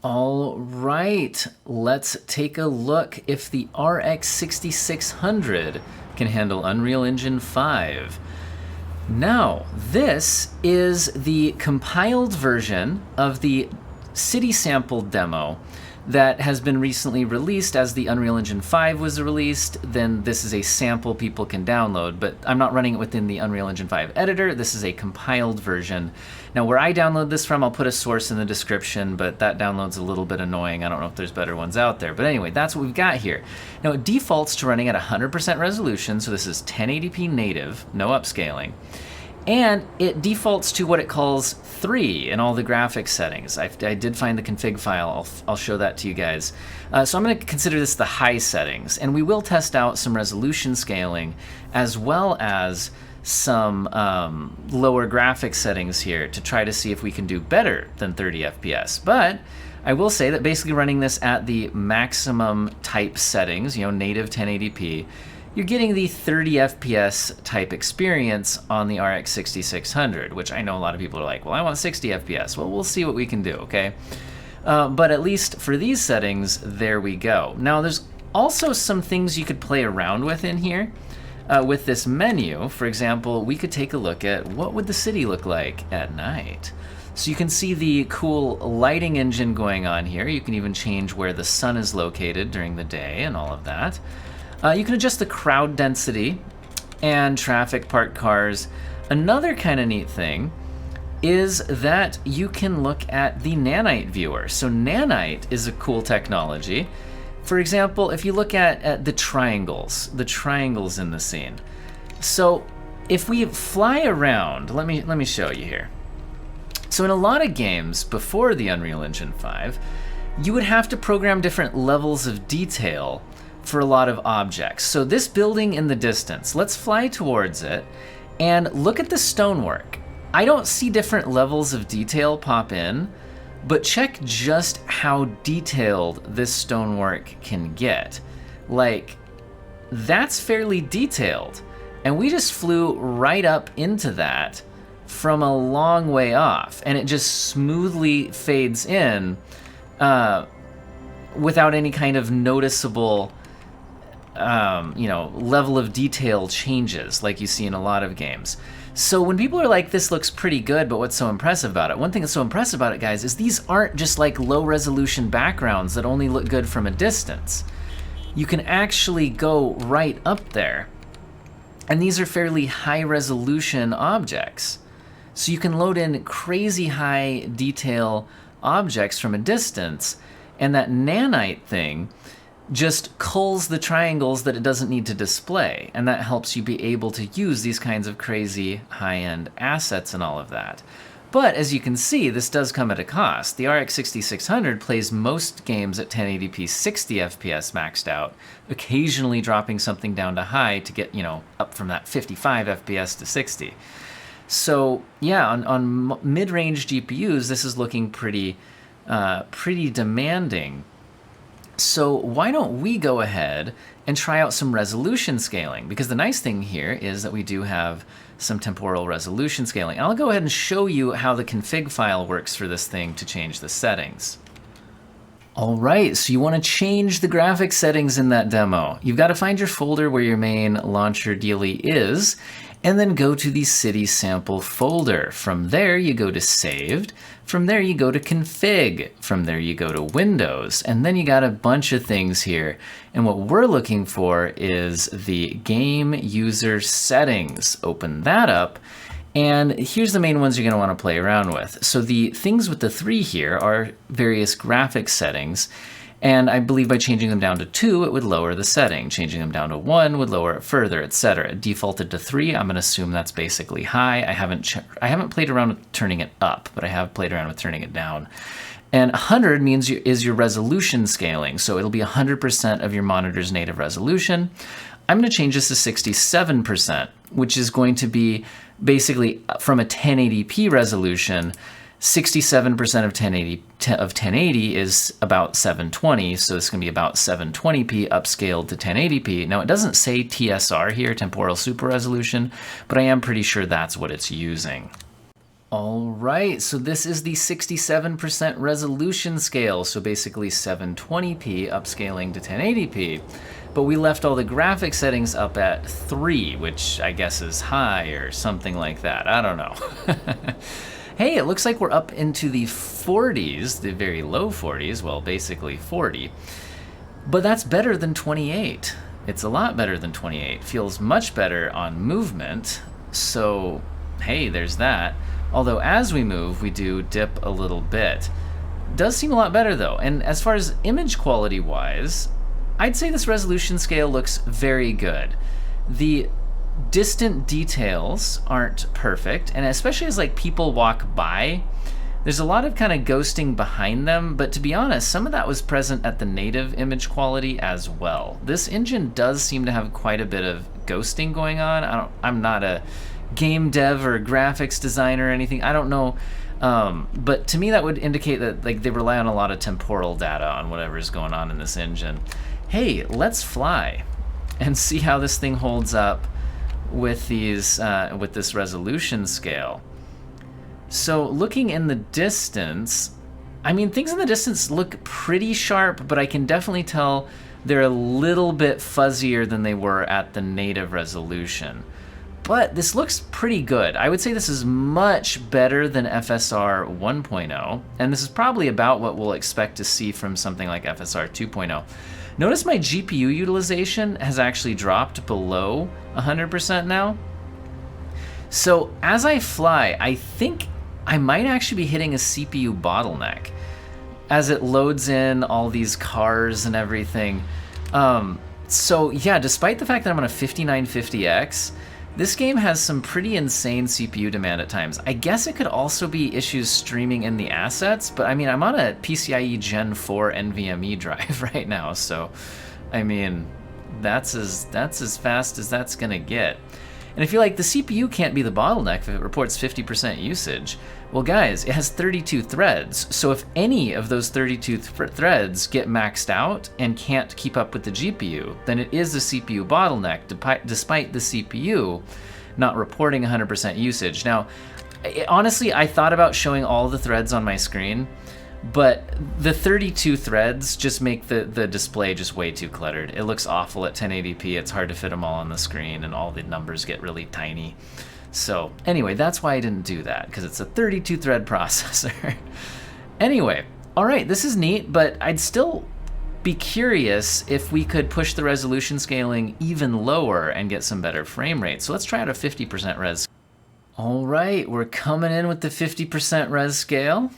All right, let's take a look if the RX 6600 can handle Unreal Engine 5. Now, this is the compiled version of the city sample demo that has been recently released as the Unreal Engine 5 was released. Then this is a sample people can download, but I'm not running it within the Unreal Engine 5 editor. This is a compiled version. Now, where I download this from, I'll put a source in the description, but that download's a little bit annoying. I don't know if there's better ones out there. But anyway, that's what we've got here. Now, it defaults to running at 100% resolution, so this is 1080p native, no upscaling. And it defaults to what it calls 3 in all the graphics settings. I did find the config file. I'll show that to you guys. So I'm going to consider this the high settings. And we will test out some resolution scaling as well as some lower graphics settings here to try to see if we can do better than 30 FPS. But I will say that basically running this at the maximum type settings, native 1080p, you're getting the 30 FPS type experience on the RX 6600, which I know a lot of people are like, well, I want 60 FPS. Well, we'll see what we can do, okay? But at least for these settings, there we go. Now, there's also some things you could play around with in here. With this menu, for example, we could take a look at what would the city look like at night. So you can see the cool lighting engine going on here. You can even change where the sun is located during the day and all of that. You can adjust the crowd density and traffic, parked cars. Another kind of neat thing is that you can look at the nanite viewer. So nanite is a cool technology. For example, if you look at the triangles in the scene. So if we fly around, let me show you here. So in a lot of games before the Unreal Engine 5, you would have to program different levels of detail for a lot of objects. So this building in the distance, let's fly towards it and look at the stonework. I don't see different levels of detail pop in, but check just how detailed this stonework can get. Like, that's fairly detailed. And we just flew right up into that from a long way off, and it just smoothly fades in without any kind of noticeable level of detail changes like you see in a lot of games. So when people are like, this looks pretty good, but what's so impressive about it? One thing that's so impressive about it, guys, is these aren't just like low resolution backgrounds that only look good from a distance. You can actually go right up there. And these are fairly high resolution objects. So you can load in crazy high detail objects from a distance, and that nanite thing just culls the triangles that it doesn't need to display, and that helps you be able to use these kinds of crazy high-end assets and all of that. But as you can see, this does come at a cost. The RX 6600 plays most games at 1080p 60 FPS maxed out, occasionally dropping something down to high to get, up from that 55 FPS to 60. So yeah, on mid-range GPUs, this is looking pretty demanding. So why don't we go ahead and try out some resolution scaling? Because the nice thing here is that we do have some temporal resolution scaling. I'll go ahead and show you how the config file works for this thing to change the settings. All right, so you want to change the graphics settings in that demo. You've got to find your folder where your main launcher dealie is, and then go to the city sample folder. From there, you go to saved. From there, you go to config. From there, you go to Windows. And then you got a bunch of things here. And what we're looking for is the game user settings. Open that up. And here's the main ones you're going to want to play around with. So the things with the 3 here are various graphics settings. And I believe by changing them down to 2, it would lower the setting. Changing them down to 1 would lower it further, etc. It defaulted to 3. I'm going to assume that's basically high. I haven't played around with turning it up, but I have played around with turning it down. And 100 means is your resolution scaling. So it'll be 100% of your monitor's native resolution. I'm going to change this to 67%, which is going to be basically from a 1080p resolution. 67% of 1080 is about 720, so it's going to be about 720p upscaled to 1080p. Now, it doesn't say TSR here, temporal super resolution, but I am pretty sure that's what it's using. All right, so this is the 67% resolution scale, so basically 720p upscaling to 1080p. But we left all the graphic settings up at 3, which I guess is high or something like that. I don't know. Hey, it looks like we're up into the 40s, the very low 40s, well, basically 40. But that's better than 28. It's a lot better than 28. Feels much better on movement. So, hey, there's that. Although as we move, we do dip a little bit. Does seem a lot better though. And as far as image quality wise, I'd say this resolution scale looks very good. The distant details aren't perfect, and especially as like people walk by, there's a lot of kind of ghosting behind them, but to be honest, some of that was present at the native image quality as well. This engine does seem to have quite a bit of ghosting going on. I'm not a game dev or graphics designer or anything. I don't know. But to me, that would indicate that like they rely on a lot of temporal data on whatever's going on in this engine. Hey, let's fly and see how this thing holds up with these with this resolution scale. So looking in the distance, I mean, things in the distance look pretty sharp, but I can definitely tell they're a little bit fuzzier than they were at the native resolution. But this looks pretty good. I would say this is much better than FSR 1.0, and this is probably about what we'll expect to see from something like FSR 2.0. Notice my GPU utilization has actually dropped below 100% now. So as I fly, I think I might actually be hitting a CPU bottleneck as it loads in all these cars and everything. So yeah, despite the fact that I'm on a 5950X, this game has some pretty insane CPU demand at times. I guess it could also be issues streaming in the assets, but I mean, I'm on a PCIe Gen 4 NVMe drive right now, so I mean, that's as fast as that's gonna get. And if you're like, the CPU can't be the bottleneck if it reports 50% usage, well guys, it has 32 threads, so if any of those 32 threads get maxed out and can't keep up with the GPU, then it is a CPU bottleneck, despite the CPU not reporting 100% usage. Now, honestly, I thought about showing all the threads on my screen, but the 32 threads just make the display just way too cluttered. It looks awful at 1080p. It's hard to fit them all on the screen, and all the numbers get really tiny. So anyway, that's why I didn't do that, because it's a 32 thread processor. Anyway, all right, this is neat, but I'd still be curious if we could push the resolution scaling even lower and get some better frame rate. So let's try out a 50% res. All right, we're coming in with the 50% res scale.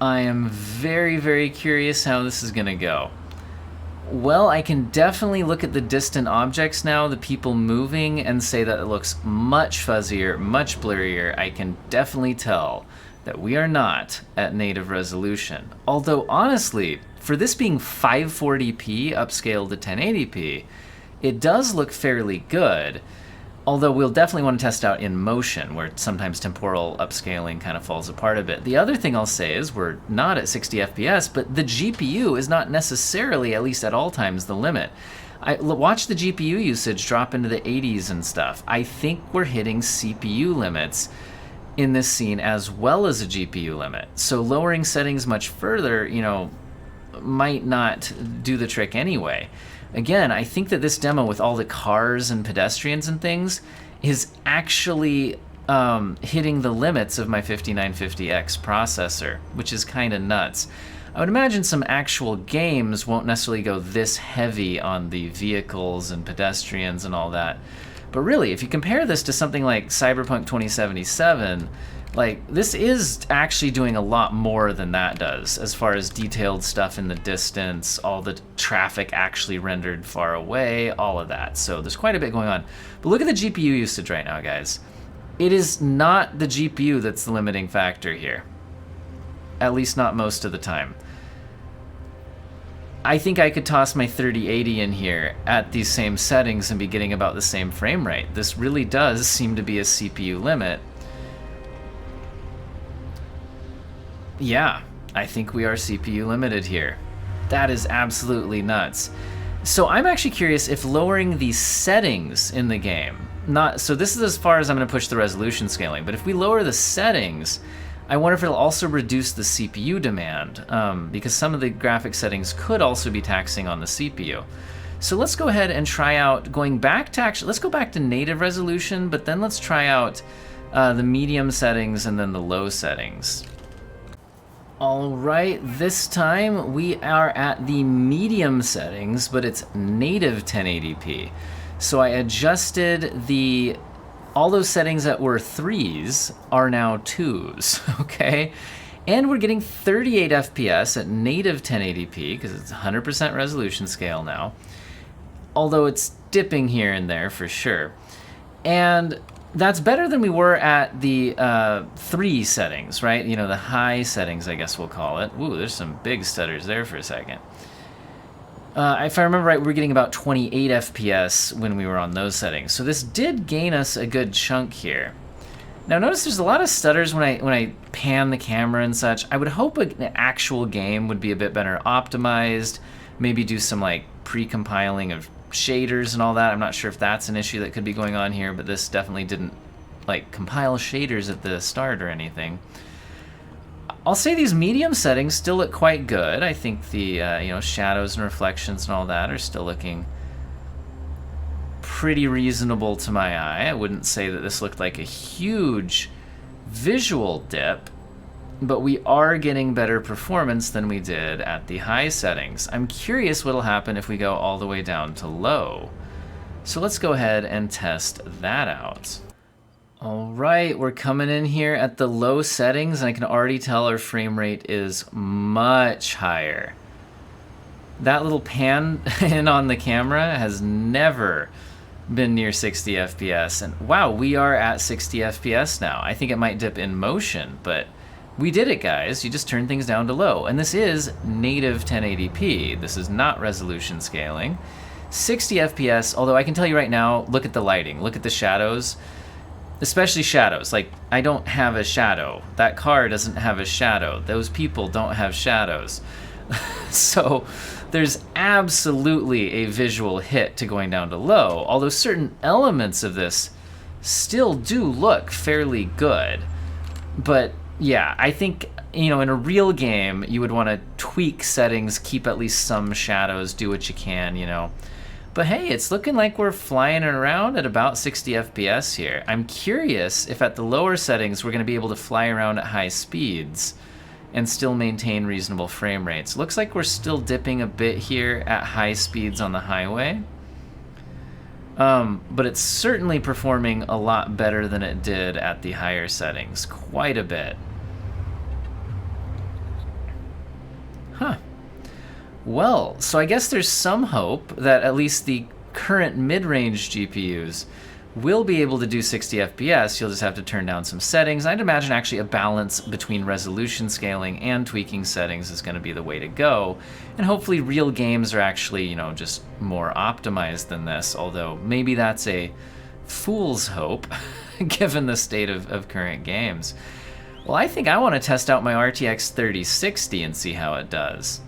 I am very, very curious how this is gonna go. Well, I can definitely look at the distant objects now, the people moving, and say that it looks much fuzzier, much blurrier. I can definitely tell that we are not at native resolution. Although honestly, for this being 540p upscaled to 1080p, it does look fairly good. Although we'll definitely want to test out in motion, where sometimes temporal upscaling kind of falls apart a bit. The other thing I'll say is we're not at 60 FPS, but the GPU is not necessarily, at least at all times, the limit. Watch the GPU usage drop into the 80s and stuff. I think we're hitting CPU limits in this scene as well as a GPU limit. So lowering settings much further, you know, might not do the trick anyway. Again, I think that this demo with all the cars and pedestrians and things is actually hitting the limits of my 5950X processor, which is kind of nuts. I would imagine some actual games won't necessarily go this heavy on the vehicles and pedestrians and all that. But really, if you compare this to something like Cyberpunk 2077, like, this is actually doing a lot more than that does, as far as detailed stuff in the distance, all the traffic actually rendered far away, all of that. So there's quite a bit going on. But look at the GPU usage right now, guys. It is not the GPU that's the limiting factor here. At least not most of the time. I think I could toss my 3080 in here at these same settings and be getting about the same frame rate. This really does seem to be a CPU limit. Yeah, I think we are CPU limited here. That is absolutely nuts. So I'm actually curious if lowering the settings in the game so this is as far as I'm going to push the resolution scaling, but if we lower the settings, I wonder if it'll also reduce the CPU demand, because some of the graphic settings could also be taxing on the CPU. So let's go ahead and try out going back to let's go back to native resolution, but then let's try out the medium settings and then the low settings. All right, this time we are at the medium settings, but it's native 1080p. So I adjusted all those settings that were 3s are now 2s, okay? And we're getting 38 FPS at native 1080p because it's 100% resolution scale now. Although it's dipping here and there for sure. And that's better than we were at the 3 settings, right? You know, the high settings, I guess we'll call it. Ooh, there's some big stutters there for a second. If I remember right, we were getting about 28 FPS when we were on those settings. So this did gain us a good chunk here. Now notice there's a lot of stutters when I pan the camera and such. I would hope an actual game would be a bit better optimized, maybe do some like pre-compiling of shaders and all that. I'm not sure if that's an issue that could be going on here, but this definitely didn't like compile shaders at the start or anything. I'll say these medium settings still look quite good. I think the you know, shadows and reflections and all that are still looking pretty reasonable to my eye. I wouldn't say that this looked like a huge visual dip, but we are getting better performance than we did at the high settings. I'm curious what'll happen if we go all the way down to low. So let's go ahead and test that out. All right, we're coming in here at the low settings, and I can already tell our frame rate is much higher. That little pan in on the camera has never been near 60 FPS, and wow, we are at 60 FPS now. I think it might dip in motion, but we did it, guys. You just turn things down to low, and this is native 1080p. This is not resolution scaling. 60 FPS, although I can tell you right now, look at the lighting, look at the shadows. Especially shadows. Like, I don't have a shadow. That car doesn't have a shadow. Those people don't have shadows. So there's absolutely a visual hit to going down to low, although certain elements of this still do look fairly good. But yeah, I think, you know, in a real game, you would want to tweak settings, keep at least some shadows, do what you can, you know. But hey, it's looking like we're flying around at about 60 FPS here. I'm curious if at the lower settings we're going to be able to fly around at high speeds and still maintain reasonable frame rates. Looks like we're still dipping a bit here at high speeds on the highway. But it's certainly performing a lot better than it did at the higher settings. Quite a bit. Huh. Well, so I guess there's some hope that at least the current mid-range GPUs will be able to do 60 FPS. You'll just have to turn down some settings. I'd imagine actually a balance between resolution scaling and tweaking settings is going to be the way to go. And hopefully real games are actually, you know, just more optimized than this, although maybe that's a fool's hope given the state of current games. Well, I think I want to test out my RTX 3060 and see how it does.